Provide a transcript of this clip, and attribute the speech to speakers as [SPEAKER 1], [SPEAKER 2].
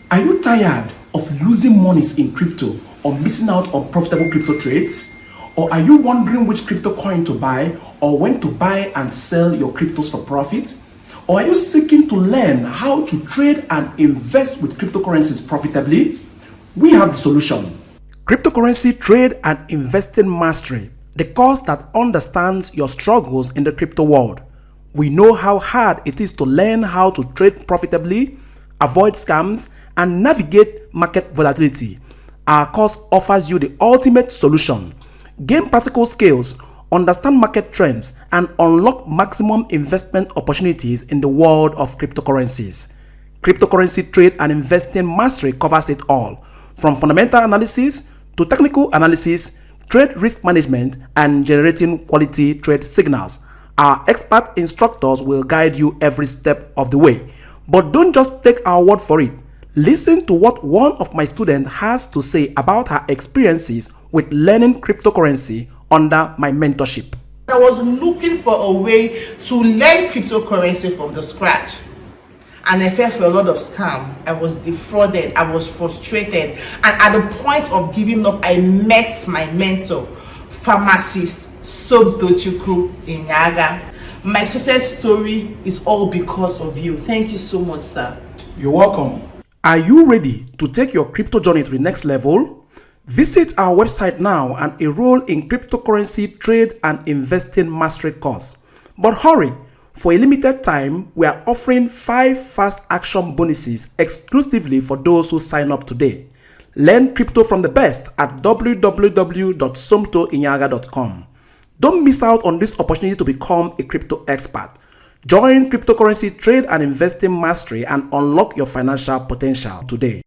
[SPEAKER 1] Are you tired of losing monies in crypto or missing out on profitable crypto trades? Or are you wondering which crypto coin to buy or when to buy and sell your cryptos for profit? Or are you seeking to learn how to trade and invest with cryptocurrencies profitably? We have the solution. Cryptocurrency Trade and Investing Mastery, the course that understands your struggles in the crypto world. We know how hard it is to learn how to trade profitably, avoid scams, and navigate market volatility. Our course offers you the ultimate solution. Gain practical skills, understand market trends, and unlock maximum investment opportunities in the world of cryptocurrencies. Cryptocurrency Trade and Investing Mastery covers it all, from fundamental analysis to technical analysis, trade risk management, and generating quality trade signals. Our expert instructors will guide you every step of the way. But don't just take our word for it. Listen to what one of my students has to say about her experiences with learning cryptocurrency under my mentorship.
[SPEAKER 2] I was looking for a way to learn cryptocurrency from the scratch, and I fell for a lot of scam. I was defrauded, I was frustrated, and at the point of giving up, I met my mentor, pharmacist Somto Inya-Agha. My success story is all because of you. Thank you so much, sir.
[SPEAKER 1] You're welcome. Are you ready to take your crypto journey to the next level? Visit our website now and enroll in Cryptocurrency Trade and Investing Mastery course. But hurry, for a limited time, we are offering 5 fast action bonuses exclusively for those who sign up today. Learn crypto from the best at www.somtoinya-agha.com. Don't miss out on this opportunity to become a crypto expert. Join Cryptocurrency Trade and Investing Mastery and unlock your financial potential today.